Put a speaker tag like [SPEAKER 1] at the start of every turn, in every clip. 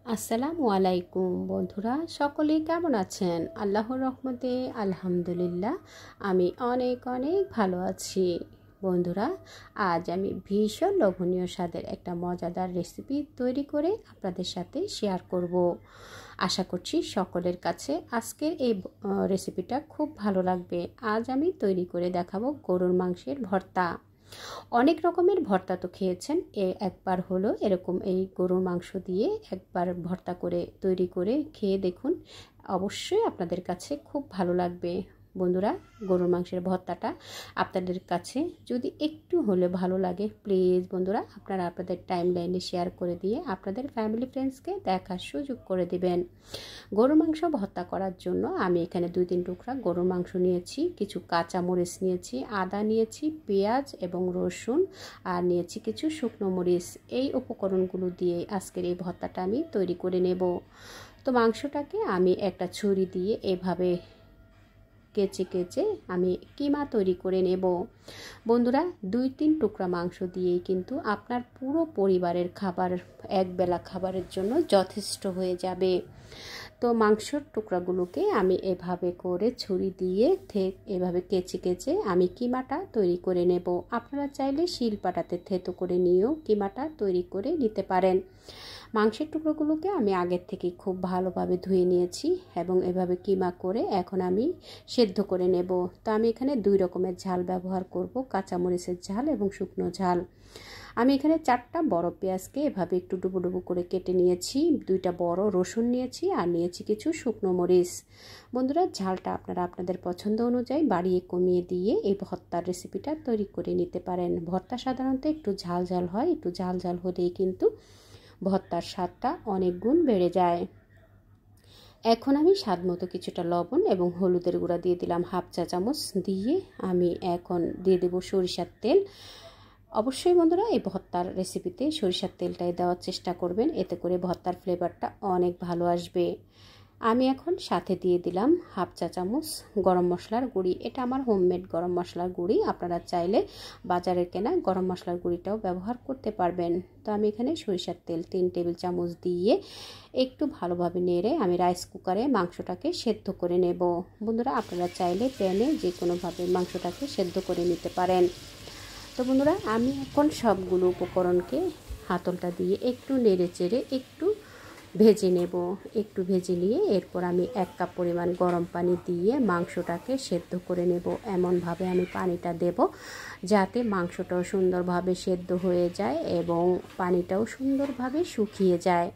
[SPEAKER 1] আসসালামু আলাইকুম বন্ধুরা, সকলেই কেমন আছেন? আল্লাহর রহমতে আলহামদুলিল্লাহ আমি অনেক অনেক ভালো আছি। বন্ধুরা, আজ আমি ভীষণ লোভনীয় স্বাদের একটা মজাদার রেসিপি তৈরি করে আপনাদের সাথে শেয়ার করব। আশা করছি সকলের কাছে আজকের এই রেসিপিটা খুব ভালো লাগবে। আজ আমি তৈরি করে দেখাবো গরুর মাংসের ভর্তা। অনেক রকমের ভর্তা তো খেয়েছেন, একবার হলো এরকম এই গরুর মাংস দিয়ে একবার ভর্তা করে তৈরি করে খেয়ে দেখুন, অবশ্যই আপনাদের কাছে খুব ভালো লাগবে। বন্ধুরা, গরুর মাংসের ভর্তাটা আপনাদের কাছে যদি একটু হলে ভালো লাগে, প্লিজ বন্ধুরা আপনারা আপনাদের টাইম লাইনে শেয়ার করে দিয়ে আপনাদের ফ্যামিলি ফ্রেন্ডসকে দেখার সুযোগ করে দিবেন। গরুর মাংস ভর্তা করার জন্য আমি এখানে 2-3 টুকরা গরুর মাংস নিয়েছি, কিছু কাঁচামরিচ নিয়েছি, আদা নিয়েছি, পেঁয়াজ এবং রসুন, আর নিয়েছি কিছু শুকনো মরিচ। এই উপকরণগুলো দিয়ে আজকের এই ভর্তাটা আমি তৈরি করে নেব। তো মাংসটাকে আমি একটা ছুরি দিয়ে এভাবে কেচে কেচে আমি কিমা তৈরি করে নেব। বন্ধুরা, 2-3 টুকরা মাংস দিয়েই কিন্তু আপনার পুরো পরিবারের খাবার, একবেলা খাবারের জন্য যথেষ্ট হয়ে যাবে। তো মাংসর টুকরাগুলোকে আমি এভাবে করে ছুরি দিয়ে এভাবে কেচে কেচে আমি কিমাটা তৈরি করে নেব। আপনারা চাইলে শিলপাটাতে থেতো করে নিয়েও কিমাটা তৈরি করে নিতে পারেন। মাংসের টুকরোগুলোকে আমি আগের থেকে খুব ভালোভাবে ধুয়ে নিয়েছি এবং এভাবে কিমা করে এখন আমি সেদ্ধ করে নেব। তো আমি এখানে 2 রকমের ঝাল ব্যবহার করব, কাঁচামরিচের ঝাল এবং শুকনো ঝাল। আমি এখানে 4টা বড় পেঁয়াজকে এভাবে একটু ডুবো ডুবো করে কেটে নিয়েছি, 2টা বড় রসুন নিয়েছি, আর নিয়েছি কিছু শুকনো মরিচ। বন্ধুরা, ঝালটা আপনারা আপনাদের পছন্দ অনুযায়ী বাড়িয়ে কমিয়ে দিয়ে এই ভর্তার রেসিপিটা তৈরি করে নিতে পারেন। ভর্তা সাধারণত একটু ঝাল ঝাল হয়, একটু ঝাল ঝাল হলেই কিন্তু ভর্তার স্বাদটা অনেক গুণ বেড়ে যায়। এখন আমি স্বাদ মতো কিছুটা লবণ এবং হলুদের গুঁড়া দিয়ে দিলাম 1/2 চা চামচ। দিয়ে আমি এখন দিয়ে দেব সরিষার তেল। অবশ্যই বন্ধুরা, এই ভর্তার রেসিপিতে সরিষার তেলটাই দেওয়ার চেষ্টা করবেন, এতে করে ভর্তার ফ্লেভারটা অনেক ভালো আসবে। আমি এখন সাথে দিয়ে দিলাম 1/2 চা চামচ গরম মশলার গুঁড়ি। এটা আমার হোমমেড গরম মশলার গুঁড়ি, আপনারা চাইলে বাজারের কেনা গরম মশলার গুঁড়িটাও ব্যবহার করতে পারবেন। তো আমি এখানে সরিষার তেল 3 টেবিল চামচ দিয়ে একটু ভালোভাবে নেড়ে আমি রাইস কুকারে মাংসটাকে সেদ্ধ করে নেব। বন্ধুরা, আপনারা চাইলে প্যানে যে কোনোভাবে মাংসটাকে সেদ্ধ করে নিতে পারেন। তো বন্ধুরা, আমি এখন সবগুলো উপকরণকে হাতলটা দিয়ে একটু নেড়ে চেড়ে একটু ভেজে নেব। একটু ভেজে নিয়ে এরপর আমি 1 কাপ পরিমাণ গরম পানি দিয়ে মাংসটাকে সেদ্ধ করে নেব। এমনভাবে আমি পানিটা দেব যাতে মাংসটাও সুন্দরভাবে সেদ্ধ হয়ে যায় এবং পানিটাও সুন্দরভাবে শুকিয়ে যায়।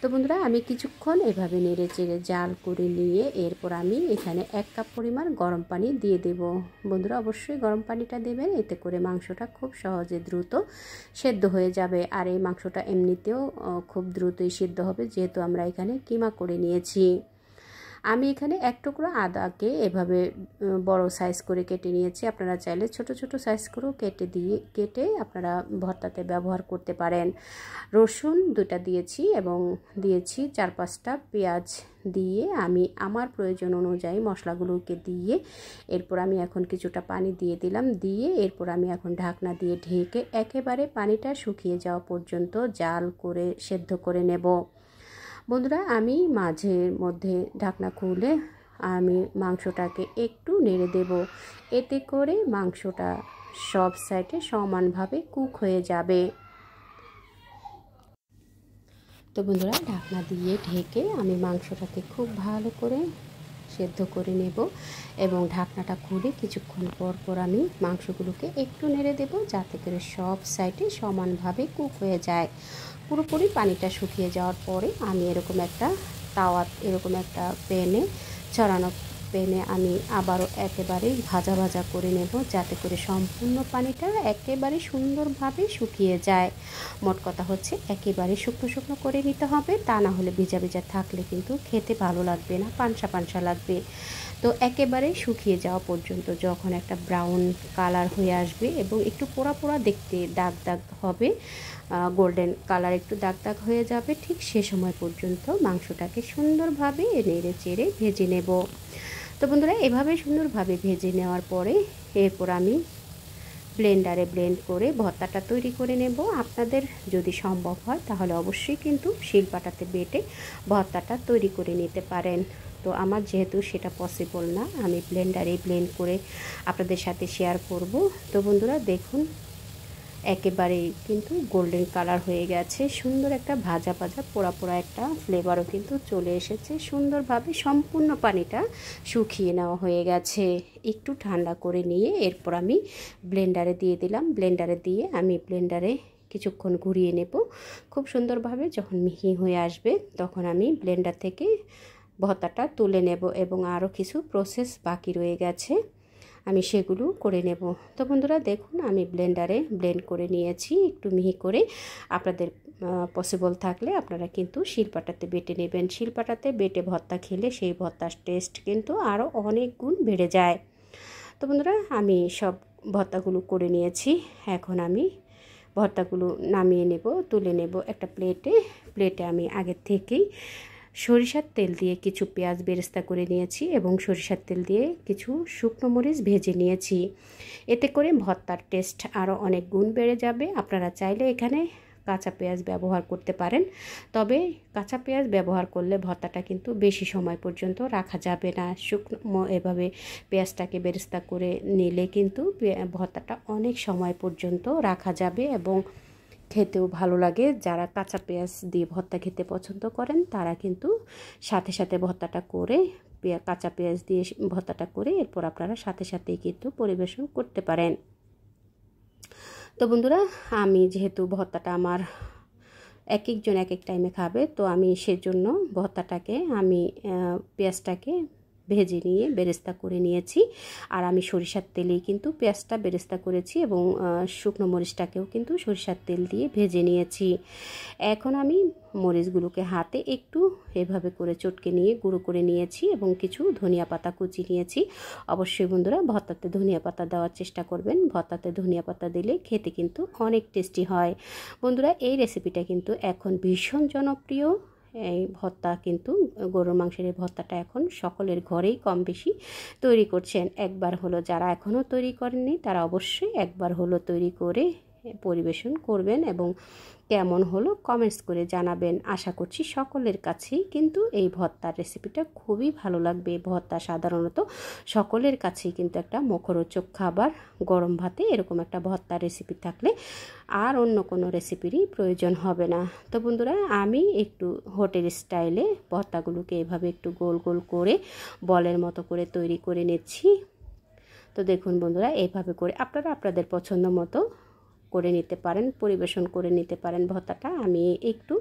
[SPEAKER 1] তো বন্ধুরা, আমি কিছুক্ষণ এভাবে নেড়ে চেড়ে জাল করে নিয়ে এরপর আমি এখানে 1 কাপ পরিমাণ গরম পানি দিয়ে দেব। বন্ধুরা, অবশ্যই গরম পানিটা দেবেন, এতে করে মাংসটা খুব সহজে দ্রুত সেদ্ধ হয়ে যাবে। আর এই মাংসটা এমনিতেও খুব দ্রুতই সিদ্ধ হবে, যেহেতু আমরা এখানে কিমা করে নিয়েছি। আমি এখানে 1 টুকরো আদাকে এভাবে বড় সাইজ করে কেটে নিয়েছি। আপনারা চাইলে ছোট ছোট সাইজ করেও কেটে আপনারা ভর্তাতে ব্যবহার করতে পারেন। রসুন 2টা দিয়েছি এবং দিয়েছি 4-5টা পেঁয়াজ। দিয়ে আমি আমার প্রয়োজন অনুযায়ী মশলাগুলোকে দিয়ে এরপর আমি এখন কিছুটা পানি দিয়ে দিলাম। দিয়ে এরপর আমি এখন ঢাকনা দিয়ে ঢেকে একেবারে পানিটা শুকিয়ে যাওয়া পর্যন্ত জাল করে সেদ্ধ করে নেব। বন্ধুরা, আমি মাঝে মধ্যে ঢাকনা খুলে আমি মাংসটাকে একটু নেড়ে দেব, এতে করে মাংসটা সব সাইডে সমানভাবে কুক হয়ে যাবে। তো বন্ধুরা, ঢাকনা দিয়ে ঢেকে আমি মাংসটাকে খুব ভালো করে সেদ্ধ করে নেব এবং ঢাকনাটা খুলে কিছুক্ষণ পর পর আমি মাংসগুলোকে একটু নেড়ে দেব যাতে করে সব সাইডে সমানভাবে কুক হয়ে যায়। পুরোপুরি পানিটা শুকিয়ে যাওয়ার পরে আমি এরকম একটা ছড়ানো প্যানে আমি আবারও একেবারে ভাজা ভাজা করে নেব যাতে করে সম্পূর্ণ পানিটা একেবারে সুন্দরভাবে শুকিয়ে যায়। মোট কথা হচ্ছে একেবারে শুকনো শুকনো করে নিতে হবে, তা না হলে ভিজা ভিজা থাকলে কিন্তু খেতে ভালো লাগবে না, পানসা পানসা লাগবে। তো একেবারে শুকিয়ে যাওয়া পর্যন্ত যখন একটা ব্রাউন কালার হয়ে আসবে এবং একটু পোড়া পোড়া দেখতে দাগ দাগ হবে, গোল্ডেন কালার একটু দাগ দাগ হয়ে যাবে, ঠিক সে সময় পর্যন্ত মাংসটাকে সুন্দরভাবে নেড়ে চেড়ে ভেজে নেব। তো বন্ধুরা, এভাবে সুন্দরভাবে ভেজে নেওয়ার পরে এরপর আমি ব্লেন্ডারে ব্লেন্ড করে ভর্তাটা তৈরি করে নেব। আপনাদের যদি সম্ভব হয় তাহলে অবশ্যই কিন্তু শিলপাটাতে বেটে ভর্তাটা তৈরি করে নিতে পারেন। তো আমার যেহেতু সেটা পসিবল না, আমি ব্লেন্ডারে ব্লেন্ড করে আপনাদের সাথে শেয়ার করব। তো বন্ধুরা দেখুন, একেবারেই কিন্তু গোল্ডেন কালার হয়ে গেছে, সুন্দর একটা ভাজা ভাজা পোড়া পোড়া একটা ফ্লেভারও কিন্তু চলে এসেছে। সুন্দরভাবে সম্পূর্ণ পানিটা শুকিয়ে নেওয়া হয়ে গেছে। একটু ঠান্ডা করে নিয়ে এরপর আমি ব্লেন্ডারে দিয়ে দিলাম। ব্লেন্ডারে দিয়ে আমি ব্লেন্ডারে কিছুক্ষণ ঘুরিয়ে নেব। খুব সুন্দরভাবে যখন মিহি হয়ে আসবে তখন আমি ব্লেন্ডার থেকে ভর্তাটা তুলে নেব এবং আরও কিছু প্রসেস বাকি রয়ে গেছে, আমি সেগুলো করে নেব। তো বন্ধুরা দেখুন, আমি ব্লেন্ডারে ব্লেন্ড করে নিয়েছি একটু মিহি করে। আপনাদের পসিবল থাকলে আপনারা কিন্তু শিলপাটাতে বেটে নেবেন। শিলপাটাতে বেটে ভর্তা খেলে সেই ভর্তার টেস্ট কিন্তু আরও অনেক গুণ বেড়ে যায়। তো বন্ধুরা আমি সব ভর্তাগুলো করে নিয়েছি। এখন আমি ভর্তাগুলো নামিয়ে নেব, তুলে নেব একটা প্লেটে আমি আগের থেকেই সরিষার তেল দিয়ে কিছু পেঁয়াজ বেরেস্তা করে নিয়েছি এবং সরিষার তেল দিয়ে কিছু শুকনো মরিচ ভেজে নিয়েছি। এতে করে ভর্তার টেস্ট আরও অনেক গুণ বেড়ে যাবে। আপনারা চাইলে এখানে কাঁচা পেঁয়াজ ব্যবহার করতে পারেন, তবে কাঁচা পেঁয়াজ ব্যবহার করলে ভর্তাটা কিন্তু বেশি সময় পর্যন্ত রাখা যাবে না। শুকনো এভাবে পেঁয়াজটাকে বেরেস্তা করে নিলে কিন্তু ভর্তাটা অনেক সময় পর্যন্ত রাখা যাবে এবং খেতেও ভালো লাগে। যারা কাঁচা পেঁয়াজ দিয়ে ভর্তা খেতে পছন্দ করেন তারা কিন্তু সাথে সাথে ভর্তাটা করে কাঁচা পেঁয়াজ দিয়ে ভর্তাটা করে এরপর আপনারা সাথে সাথেই কিন্তু পরিবেশন করতে পারেন। তো বন্ধুরা আমি যেহেতু ভর্তাটা আমার এক একজন এক এক টাইমে খাবে, তো আমি সেজন্য ভর্তাটাকে আমি পেঁয়াজটাকে ভেজে নিয়ে বেরেস্তা করে নিয়েছি। আর আমি সরিষার তেলেই কিন্তু পেঁয়াজটা বেরেস্তা করেছি এবং শুকনো মরিচটাকেও কিন্তু সরিষার তেল দিয়ে ভেজে নিয়েছি। এখন আমি মরিচগুলোকে হাতে একটু এভাবে করে চটকে নিয়ে গুঁড়ো করে নিয়েছি এবং কিছু ধনিয়া পাতা কুচি নিয়েছি। অবশ্যই বন্ধুরা ভর্তাতে ধনিয়া পাতা দেওয়ার চেষ্টা করবেন। ভর্তাতে ধনিয়া পাতা দিলে খেতে কিন্তু অনেক টেস্টি হয়। বন্ধুরা এই রেসিপিটা কিন্তু এখন ভীষণ জনপ্রিয়। এই ভর্তা কিন্তু গরুর মাংসের এই ভর্তাটা এখন সকলের ঘরেই কম বেশি তৈরি করছেন। একবার হলো যারা এখনও তৈরি করেননি তারা অবশ্যই একবার হলো তৈরি করে পরিবেশন করবেন এবং কেমন হলো কমেন্টস করে জানাবেন। আশা করছি সকলের কাছেই কিন্তু এই ভর্তার রেসিপিটা খুবই ভালো লাগবে। ভর্তা সাধারণত সকলের কাছেই কিন্তু একটা মুখরোচক খাবার। গরম ভাতে এরকম একটা ভর্তার রেসিপি থাকলে আর অন্য কোনো রেসিপিরই প্রয়োজন হবে না। তো বন্ধুরা আমি একটু হোটেল স্টাইলে ভর্তাগুলোকে এভাবে একটু গোল গোল করে বলের মতো করে তৈরি করে নিচ্ছি। তো দেখুন বন্ধুরা, এইভাবে করে আপনারা আপনাদের পছন্দ মতো করে নিতে পারেন, পরিবেশন করে নিতে পারেন ভর্তাটা। আমি একটু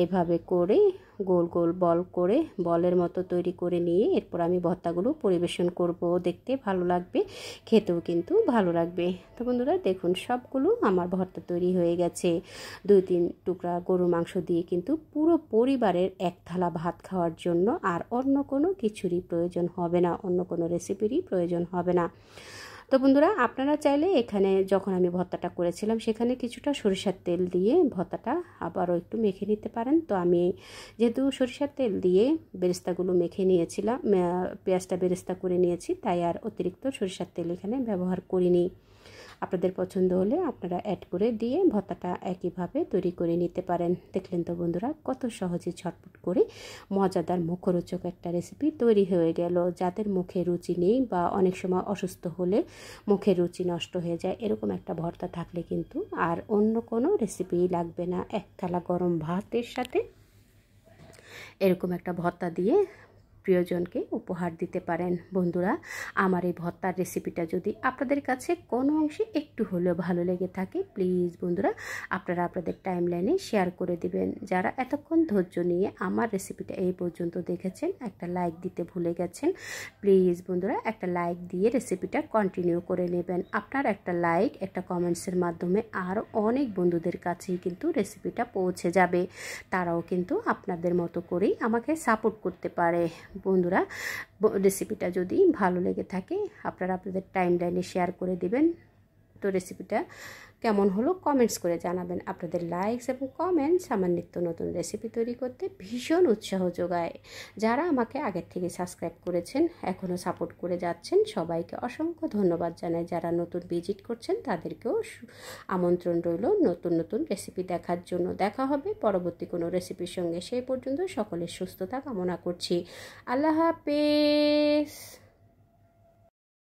[SPEAKER 1] এইভাবে করে গোল গোল বল করে বলের মতো তৈরি করে নিয়ে এরপর আমি ভর্তাগুলো পরিবেশন করব। দেখতে ভালো লাগবে, খেতেও কিন্তু ভালো লাগবে। তো বন্ধুরা দেখুন সবগুলো আমার ভর্তা তৈরি হয়ে গেছে। 2-3 টুকরা গরুর মাংস দিয়ে কিন্তু পুরো পরিবারের এক থালা ভাত খাওয়ার জন্য আর অন্য কোনো কিছুরই প্রয়োজন হবে না, অন্য কোনো রেসিপিরই প্রয়োজন হবে না। তো বন্ধুরা আপনারা চাইলে এখানে যখন আমি ভর্তাটা করেছিলাম সেখানে কিছুটা সরিষার তেল দিয়ে ভর্তাটা আবারও একটু মেখে নিতে পারেন। তো আমি যেহেতু সরিষার তেল দিয়ে বেরেস্তাগুলো মেখে নিয়েছিলাম, পেঁয়াজটা বেরেস্তা করে নিয়েছি, তাই আর অতিরিক্ত সরিষার তেল এখানে ব্যবহার করিনি। আপনাদের পছন্দ হলে আপনারা অ্যাড করে দিয়ে ভর্তাটা একইভাবে তৈরি করে নিতে পারেন। দেখলেন তো বন্ধুরা কত সহজে ঝটপট করে মজাদার মুখরোচক একটা রেসিপি তৈরি হয়ে গেল। যাদের মুখে রুচি নেই বা অনেক সময় অসুস্থ হলে মুখের রুচি নষ্ট হয়ে যায়, এরকম একটা ভর্তা থাকলে কিন্তু আর অন্য কোনো রেসিপিই লাগবে না। এক থালা গরম ভাতের সাথে এরকম একটা ভর্তা দিয়ে প্রিয়জনকে উপহার দিতে পারেন। বন্ধুরা আমার এই ভর্তার রেসিপিটা যদি আপনাদের কাছে কোনো অংশে একটু হলেও ভালো লেগে থাকে, প্লিজ বন্ধুরা আপনারা আপনাদের টাইমলাইনে শেয়ার করে দিবেন। যারা এতক্ষণ ধৈর্য নিয়ে আমার রেসিপিটা এই পর্যন্ত দেখেছেন, একটা লাইক দিতে ভুলে গেছেন, প্লিজ বন্ধুরা একটা লাইক দিয়ে রেসিপিটা কন্টিনিউ করে নেবেন। আপনার একটা লাইক একটা কমেন্টসের মাধ্যমে আরও অনেক বন্ধুদের কাছেই কিন্তু রেসিপিটা পৌঁছে যাবে। তারাও কিন্তু আপনাদের মতো করেই আমাকে সাপোর্ট করতে পারে। বন্ধুরা রেসিপিটা যদি ভালো লেগে থাকে আপনারা আপনাদের টাইমলাইনে শেয়ার করে দিবেন। তো রেসিপিটা কেমন হলো কমেন্টস করে জানাবেন। আপনাদের লাইকস এবং কমেন্টস আমার নিত্য নতুন রেসিপি তৈরি করতে ভীষণ উৎসাহ যোগায়। যারা আমাকে আগের থেকে সাবস্ক্রাইব করেছেন, এখনও সাপোর্ট করে যাচ্ছেন, সবাইকে অসংখ্য ধন্যবাদ জানাই। যারা নতুন ভিজিট করছেন তাদেরকেও আমন্ত্রণ রইল নতুন নতুন রেসিপি দেখার জন্য। দেখা হবে পরবর্তী কোনো রেসিপির সঙ্গে। সেই পর্যন্ত সকলের সুস্থতা কামনা করছি। আল্লাহ হাফেজ।